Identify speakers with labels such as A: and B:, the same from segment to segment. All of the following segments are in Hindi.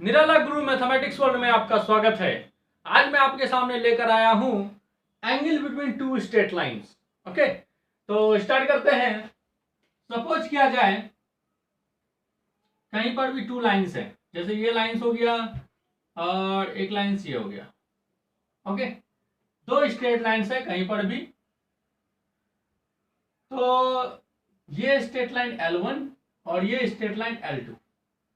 A: निराला गुरु मैथमेटिक्स वर्ल्ड में आपका स्वागत है। आज मैं आपके सामने लेकर आया हूं angle between two straight lines. Okay, तो स्टार्ट करते हैं। सपोज किया जाए कहीं पर भी टू लाइंस है, जैसे ये लाइंस हो गया और एक लाइंस ये हो गया। ओके, दो स्ट्रेट लाइंस है कहीं पर भी। तो ये स्ट्रेट लाइन L1 और ये स्ट्रेट लाइन L2।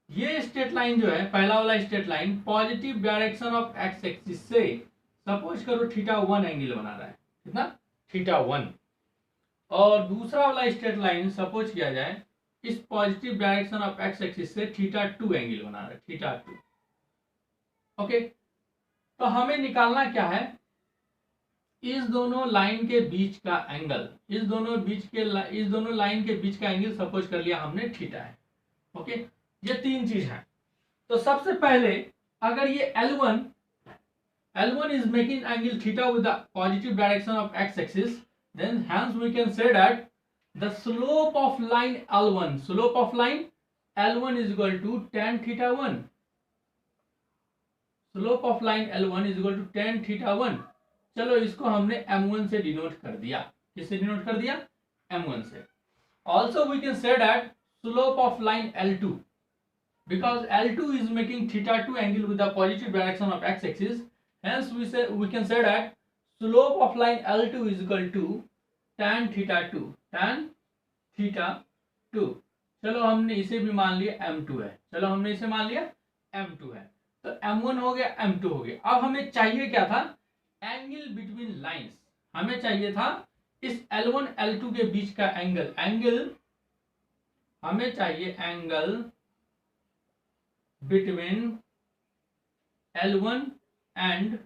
A: ये स्ट्रेट लाइन जो है, पहला वाला straight line positive direction of x axis से सपोज करो θ1 एंगल बना रहा है। कितना? θ1। और दूसरा वाला स्ट्रेट लाइन सपोज किया जाए इस positive direction of x axis से θ2 एंगल बना रहा है, θ2। ओके, तो हमें निकालना क्या है, इस दोनों लाइन के बीच का एंगल, इस दोनों लाइन के बीच का एंगल सपोज कर लिया हमने थीटा है। ओके, ये तीन चीज है। तो सबसे पहले अगर ये L1 is making angle theta with the positive direction of x axis, then hence we can say that the slope of line L1 is equal to tan θ1। Slope of line L1 is equal to tan θ1। चलो इसको हमने M1 से डिनोट कर दिया। किससे डिनोट कर दिया? M1 से। Also we can say that slope of line L2, because L2 is making θ2 angle with the positive direction of x axis, hence we can say that slope of line L2 is equal to tan θ2, tan θ2। चलो हमने इसे भी मान लिया M2 है, चलो हमने इसे मान लिया M2 है। तो M1 हो गया, M2 हो गया। अब हमें चाहिए क्या था? Angle between lines. हमें चाहिए था इस L1 L2 के बीच का एंगल हमें चाहिए angle between L1 and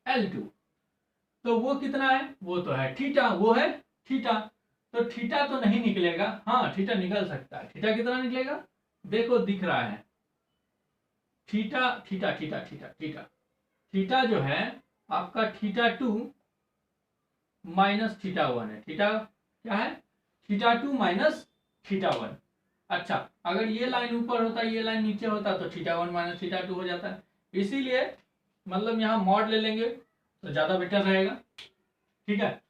A: L2। तो वो कितना है? वो तो है थीटा, वो है थीटा। तो थीटा तो नहीं निकलेगा। हाँ, थीटा निकल सकता है। थीटा कितना निकलेगा? देखो दिख रहा है, theta theta theta theta theta theta जो है आपका θ2 माइनस θ1 है। थीटा क्या है? θ2 माइनस θ1। अच्छा, अगर ये लाइन ऊपर होता, ये लाइन नीचे होता तो θ1 माइनस θ2 हो जाता है। इसीलिए मतलब यहाँ मॉड ले लेंगे तो ज्यादा बेटर रहेगा। ठीक है,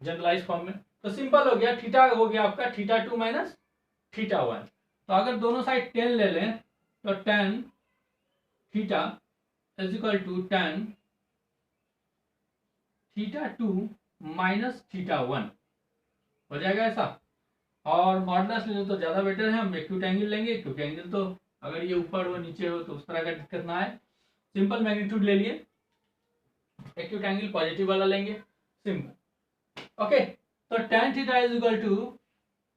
A: जनरलाइज फॉर्म में। तो सिंपल हो गया, थीटा हो गया आपका θ2 माइनस θ1। तो अगर दोनों साइड 10 ले लें तो tan theta is equal to tan θ2 minus θ1 हो जाएगा ऐसा। और मॉडुलस ले तो ज्यादा बेटर है, हम एक्यूट एंगल लेंगे, क्योंकि एंगल तो अगर ये ऊपर हो नीचे हो तो उस तरह का दिक्कत ना है। सिंपल मैग्नीट्यूड ले लिए, एक्यूट एंगल पॉजिटिव वाला लेंगे, सिंपल। ओके, तो tan theta is equal to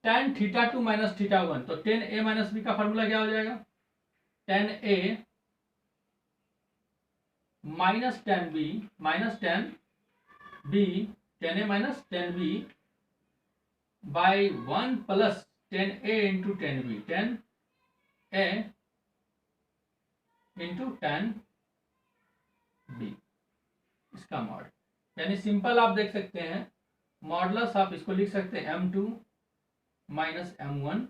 A: tan θ2 minus θ1। तो tan a माइनस b का फॉर्मूला क्या हो जाएगा? tan a minus tan b minus tan b, tan a minus tan b by 1 plus tan a into tan b, tan a into tan b, इसका मॉड। यानी सिंपल आप देख सकते हैं, मॉडुलस आप इसको लिख सकते हैं M2 minus M1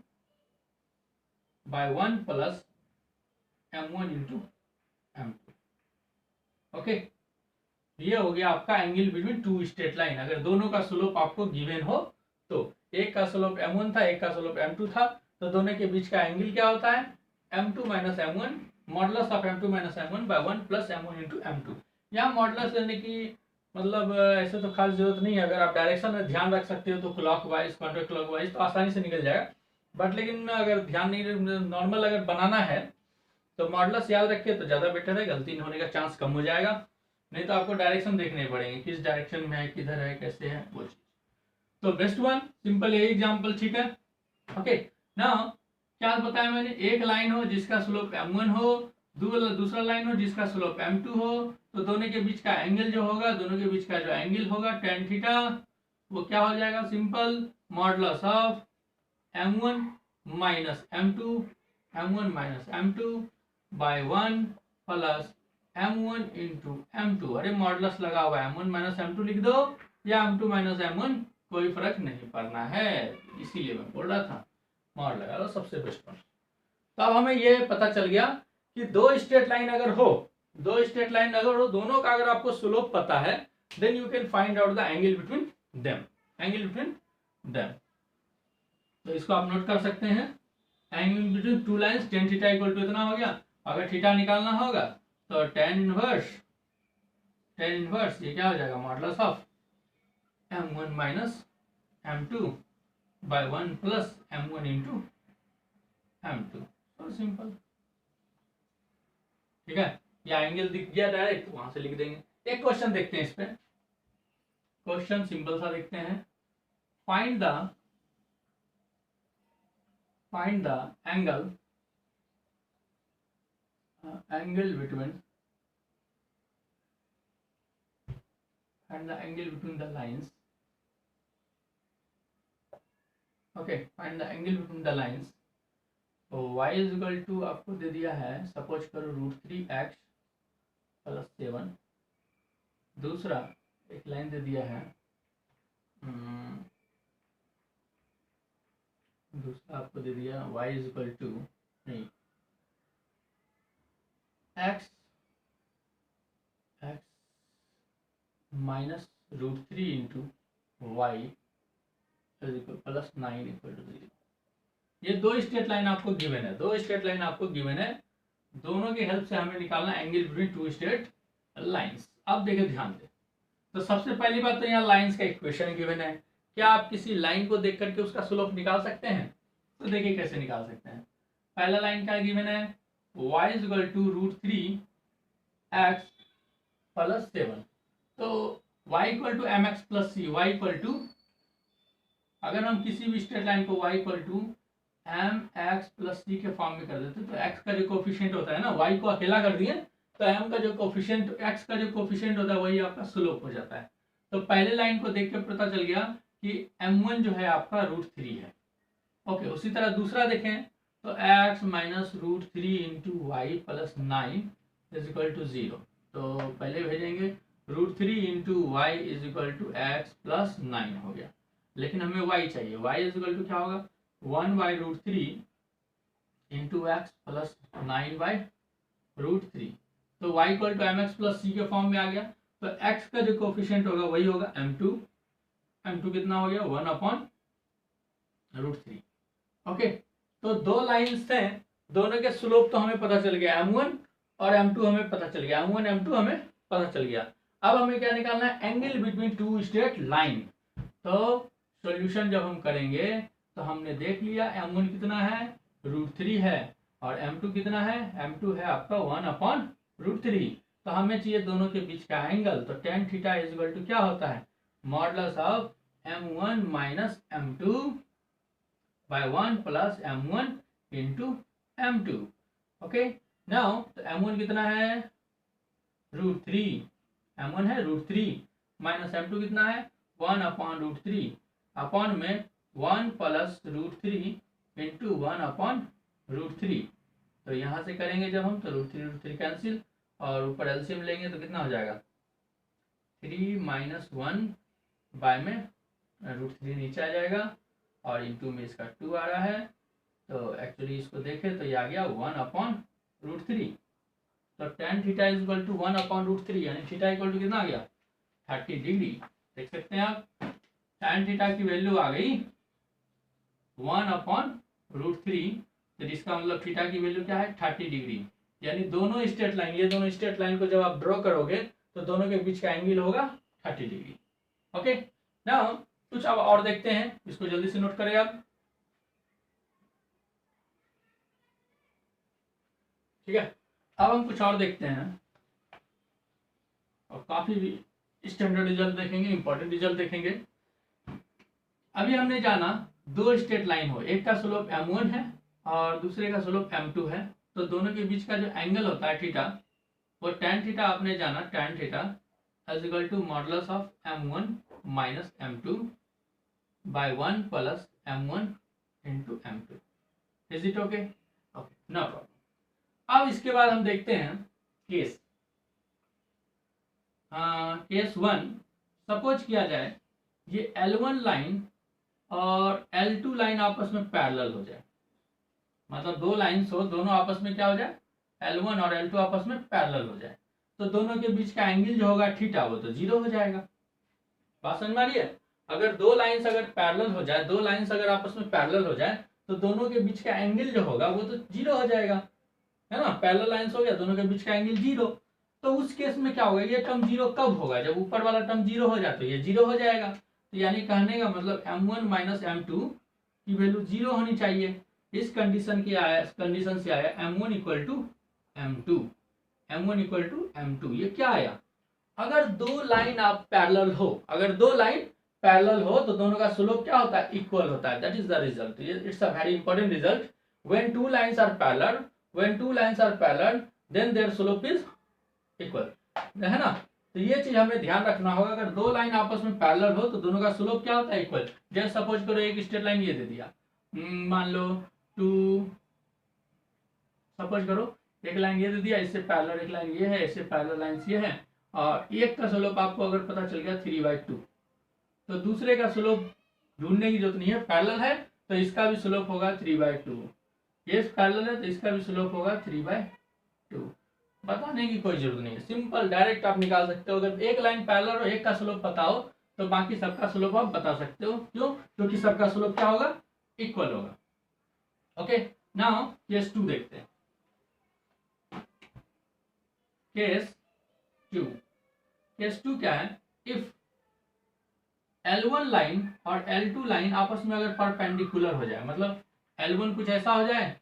A: by 1 plus M1 into M2। Okay, ये हो गया आपका angle between two straight line. अगर दोनों का स्लोप आपको गिवन हो तो एक का स्लोप M1 था, एक का स्लोप M2 था, तो दोनों के बीच का एंगल क्या होता है? M2 minus M1 modulus of M2 minus M1 by 1 plus M1 into M2। यहाँ मॉडुलस लेने की मतलब ऐसे तो खास जरूरत नहीं है। अगर आप डायरेक्शन में ध्यान रख सकते हो तो clock wise, counter clock wise, तो आसानी से निकल जाएगा। बट लेकिन अगर ध्यान नहीं, नॉर्मल अगर बनाना है तो मॉडुलस याद रखिए तो ज़्यादा बेटर है, गलती होने का चांस कम हो जाएगा। नहीं तो आपको डायरेक्शन देखने पड़ेंगे, किस डायरेक्शन में है, किधर है, कैसे है, वो चीज। तो बेस्ट वन सिंपल यही एग्जांपल, ठीक है। ओके, नाउ क्या बताया मैंने? एक लाइन हो जिसका स्लोप M1 हो, दूसरा लाइन हो जिसका स्लोप M2 हो, तो दोनों के बीच का एंगल जो होगा, दोनों के बीच का जो एंगल होगा tan थीटा, वो क्या हो जाएगा? Simple modulus of M1 minus M2, M1 minus M2 by 1 plus M1 into M2। अरे मॉडुलस लगा हुआ है, M1 माइनस M2 लिख दो या M2 माइनस M1, कोई फर्क नहीं पड़ना है। इसीलिए मैं बोल रहा था मॉड लगा लो, सबसे बेस्ट वन। तो अब हमें ये पता चल गया कि दो स्ट्रेट लाइन अगर हो, दोनों का अगर आपको स्लोप पता है, then you can find out the angle between them. तो इसको आप नोट कर सकते हैं, angle between two lines tan theta equal to इतना हो गया। अगर थीटा निकालना होगा तो टेन इनवर्स ये क्या हो जाएगा, modulus of m1 minus m2 by 1 plus m1 into m2। तो सिंपल, ठीक है। या एंगल दिख गया डायरेक्ट, वहां से लिख देंगे। एक क्वेश्चन देखते हैं इस पे, क्वेश्चन सिंपल सा देखते हैं। Find the angle between the lines। Okay, find the angle between the lines. तो y इज इक्वल टू आपको दे दिया है, सपोज करो √3x प्लस 7। दूसरा एक लाइन दे दिया है, दूसरा आपको दे दिया y इज इक्वल टू नहीं x minus √3 into y plus 9 equal to 0। ये दो स्ट्रेट लाइन आपको गिवन है, दोनों की हेल्प से हमें निकालना angle between two straight lines. अब देखिए ध्यान दे, तो सबसे पहली बात तो यहाँ लाइंस का इक्वेशन गिवन है। क्या आप किसी लाइन को देख करके उसका स्लोप निकाल सकते हैं? तो देखिए कैसे निकाल सकते हैं। पहला लाइन क्या गिवन है, y is equal to √3x plus 7। तो y equal to mx plus c, y equal to, अगर हम किसी भी स्ट्रेट लाइन को y equal to mx plus c के फॉर्म में कर देते तो x का जो कोफिशिएंट होता है ना, y को अकेला कर दिए तो m का जो कोफिशिएंट, x का जो कोफिशिएंट होता है वही आपका स्लोप हो जाता है। तो पहले लाइन को देख के पता चल गया कि m1 जो है आपका √3 है। ओके, उसी तरह दूसरा देखें तो x minus √3 into y plus 9 is equal to 0। तो पहले भेजेंगे √3 into y is equal to x plus 9 हो गया, लेकिन हमें y चाहिए। y इज इक्वल टू क्या होगा, 1/√3 इंटू एक्स प्लस 9/√3। तो y equal to mx plus c के फॉर्म में आ गया। तो x का जो कोफिशिएंट होगा वही होगा m2 कितना हो गया, 1/√3। ओके, तो दो लाइंस थे, दोनों के स्लोप तो हमें पता चल गया, m1 और m2 हमें पता चल गया, m1 m2 हमें पता चल गया। अब हमें क्या निकालना है, angle between two straight line. तो सॉल्यूशन जब हम करेंगे तो हमने देख लिया m1 कितना है, √3 है, और m2 कितना है, m2 है आपका 1/√3। तो हमें चाहिए दोनों के बीच का एंगल। तो tan theta is equal to क्या होता है, modulus of m1 minus m2 by 1 plus m1 into m2। Okay, now तो m1 कितना है, √3, m1 है √3 माइनस m2 कितना है, 1/√3 अपॉन में 1 प्लस √3 इंटू 1/√3। तो यहाँ से करेंगे जब हम, तो √3 कैंसिल, और ऊपर एलसीएम लेंगे तो कितना हो जाएगा, 3 माइनस 1 बाय में √3 नीचे आ जाएगा, और इंटू में इसका 2 आ रहा है। तो एक्चुअली इसको देखें तो ये आ गया 1/√3। तो tan theta is equal to 1/√3, यानी थीटा इक्वल टू कितना आ गया, 30 डिग्री। देख सकते हैं आप, tan थीटा की वैल्यू आ गई 1/√3। तो इसका मतलब थीटा की वैल्यू क्या है, 30 डिग्री। यानी दोनों स्ट्रेट लाइन, ये दोनों स्ट्रेट लाइन को जब आप ड्रॉ करोगे तो दोनों के बीच का एंगल होगा 30 डिग्री। ओके, नाउ कुछ अब और देखते हैं, इसको जल्दी से नोट करें आप, ठीक है। अब हम कुछ और देखते हैं, और काफी स्टैंडर्ड रिजल्ट देखेंगे, इंपॉर्टेंट रिजल्ट देखेंगे। अभी हमने जाना दो स्ट्रेट लाइन हो, एक का स्लोप m1 है और दूसरे का स्लोप m2 है, तो दोनों के बीच का जो एंगल होता है थीटा, वो tan थीटा आपने जाना, tan theta is equal to modulus of m1 minus m2 by 1 plus m1 into m2। Is it okay? Okay, no problem. अब इसके बाद हम देखते हैं केस 1। सपोज किया जाए ये L1 लाइन और L2 लाइन आपस में पैरेलल हो जाए, मतलब दो लाइन्स हो, दोनों आपस में क्या हो जाए, L1 और L2 आपस में पैरेलल हो जाए तो दोनों के बीच का एंगल जो होगा थीटा वो तो 0 हो जाएगा। बात समझ में आ रही है? अगर दो लाइंस अगर पैरेलल हो जाए, दो लाइंस अगर आपस में पैरेलल हो जाए तो दोनों के बीच का एंगल जो होगा वो तो 0 हो जाएगा, है ना। पैरेलल लाइंस हो गया, दोनों के बीच का एंगल 0। तो उस केस में क्या होगा, ये टर्म 0 कब होगा, जब ऊपर वाला टर्म 0 हो जाए तो ये 0 हो जाएगा। तो यानी कहने का मतलब m1 माइनस m2 की वैल्यू 0 होनी चाहिए। इस कंडीशन से आया m1 equal to m2, m1 equal to m2। ये क्या आया, अगर दो लाइन आप पैरेलल हो, अगर दो लाइन पैरेलल हो तो दोनों का स्लोप क्या होता है, इक्वल होता है। That is the result. It's a very important result. When two lines are parallel then their slope is equal, है ना। तो ये चीज हमें ध्यान रखना होगा, अगर दो लाइन आपस में पैरेलल हो तो दोनों का स्लोप क्या होता है, इक्वल। जैसे सपोज करो एक स्ट्रेट लाइन ये दे दिया, मान लो सपोज करो एक लाइन ये दे दिया, इससे पैरेलल एक लाइन ये है, इससे पैरेलल लाइंस ये है, और एक का स्लोप आपको अगर पता चल गया 3/2 तो दूसरे का स्लोप ढूंढने की जरूरत नहीं है। पैरेलल है तो इसका भी स्लोप होगा 3/2, ये पैरेलल है तो इसका भी स्लोप होगा 3/2। बताने की कोई जरूरत नहीं है, सिंपल डायरेक्ट आप निकाल सकते हो। अगर एक लाइन पैरेलल और एक का स्लोप पता हो तो बाकी सबका स्लोप आप बता सकते हो। क्यों? क्योंकि सबका स्लोप क्या होगा, इक्वल होगा। ओके, नाउ केस 2 देखते हैं। केस 2 क्या है, इफ L1 लाइन और L2 लाइन आपस में अगर परपेंडिकुलर हो जाए, मतलब L1 कुछ ऐसा हो जाए,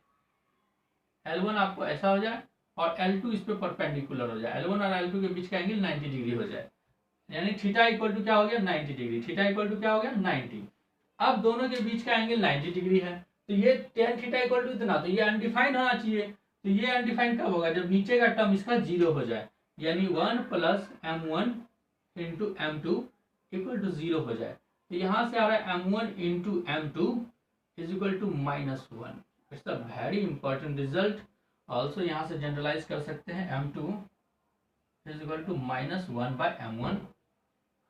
A: L1 आपको ऐसा हो जाए और L2 इस पे परपेंडिकुलर हो जाए, L1 और L2 के बीच का एंगल 90 डिग्री हो जाए, यानी थीटा इक्वल टू क्या हो गया, 90 डिग्री। थीटा इक्वल टू क्या हो गया, 90। अब दोनों के बीच का एंगल 90 डिग्री है तो ये tan थीटा इक्वल टू इतना, तो ये अनडिफाइंड होना चाहिए। तो ये अनडिफाइंड कब होगा, जब नीचे का टर्म इसका 0 हो जाए, यानी 1 plus m1 into m2 equal to 0 हो जाए। तो यहां से आ रहा है m1 into m2 is equal to -1। It's a very important result. Also यहाँ से जनरलाइज कर सकते हैं m2 is equal to -1/m1।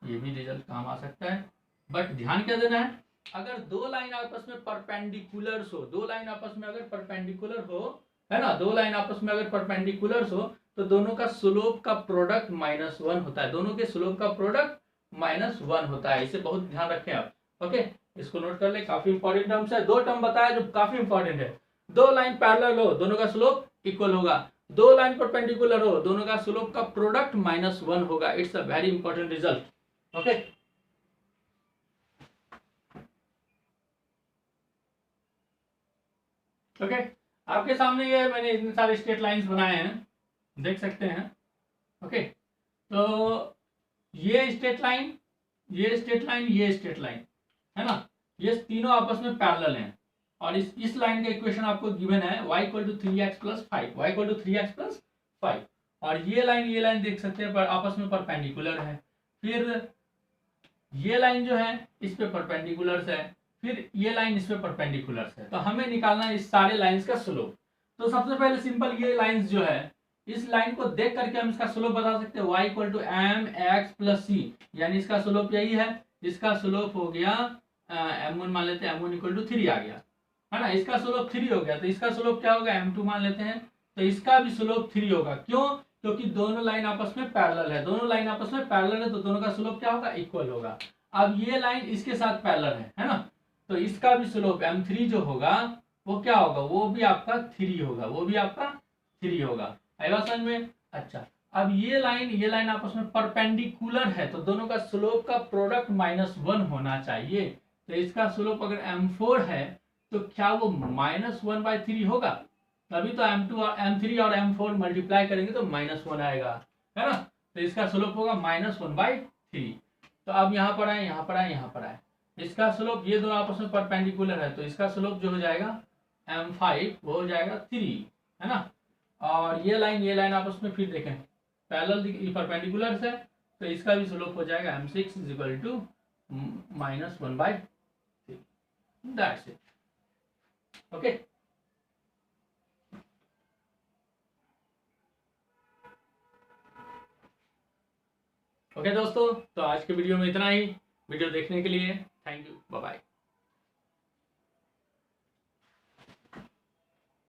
A: ये भी रिजल्ट काम आ सकता है, बट ध्यान क्या देना है, अगर दो लाइन आपस में परपेंडिकुलर हो, दो लाइन आपस में अगर परपेंडिकुलर हो, है ना, दो लाइन आपस में अगर परपेंडिकुलर हो तो दोनों का स्लोप का प्रोडक्ट -1 होता है, दोनों के स्लोप का प्रोडक्ट -1 होता है। इसे बहुत ध्यान रखें आप। ओके, इसको नोट कर ले, काफी इंपॉर्टेंट टर्म्स है। दो टर्म बताया जो काफी इंपॉर्टेंट है, दो लाइन पैरेलल हो दोनों का स्लोप इक्वल होगा, दो लाइन परपेंडिकुलर हो दोनों का स्लोप का प्रोडक्ट -1 होगा। It's a very important result. Okay, okay, आपके सामने ये मैंने इतने सारे स्ट्रेट लाइंस बनाए हैं, देख सकते हैं। ओके, तो ये स्ट्रेट लाइन, ये स्ट्रेट लाइन, ये स्ट्रेट लाइन, है ना, ये तीनों आपस में पैरेलल हैं। और इस लाइन का इक्वेशन आपको गिवन है y equal to 3x plus 5, y equal to 3x plus 5। और ये लाइन देख सकते हैं पर आपस में परपेंडिकुलर है। फिर ये लाइन जो है इस पे परपेंडिकुलर है, फिर ये लाइन इस पे परपेंडिकुलर है। तो हमें निकालना है इस सारे लाइंस का स्लोप। तो सबसे पहले सिंपल ये लाइंस जो है, इस लाइन को देख करके हम इसका स्लोप बता सकते हैं, y equal to mx plus c, यानी इसका स्लोप यही है। इसका स्लोप हो गया m1 मान लेते हैं, m1 इक्वल टू 3 आ गया, है ना। इसका स्लोप 3 हो गया तो इसका स्लोप क्या होगा, m2 मान लेते हैं, तो इसका भी स्लोप 3 होगा। क्यों? क्योंकि दोनों लाइन आपस में पैरेलल है, दोनों लाइन आपस में पैरेलल है तो दोनों का स्लोप क्या होगा, इक्वल होगा। अब ये लाइन इसके साथ पैरेलल है ना, तो इसका भी स्लोप m3 जो होगा वो क्या होगा, वो भी आपका 3 होगा, वो भी आपका 3 होगा। आएगा समझ में? अच्छा, अब ये लाइन आपस में परपेंडिकुलर है तो दोनों का स्लोप का प्रोडक्ट -1 होना चाहिए। तो इसका स्लोप अगर m4 है तो क्या वो -1/3 होगा? तभी तो m2 और m3 और m4 मल्टीप्लाई करेंगे तो -1 आएगा, है ना। तो इसका स्लोप होगा -1/3। तो अब यहाँ पर आए, यहाँ पर आए, यहाँ पर आए, इसका स्लोप, ये दोनों आपस में परपेंडिकुलर है तो इसका स्लोप जो हो जाएगा m5 वो हो जाएगा 3, है ना। और ये लाइन आपस में फिर देखें पैरेलल परपेंडिकुलर है तो इसका भी स्लोप हो जाएगा m6 is equal to -1/3। That's it. Okay, okay दोस्तों, तो आज के वीडियो में इतना ही। वीडियो देखने के लिए थैंक यू, बाय बाय।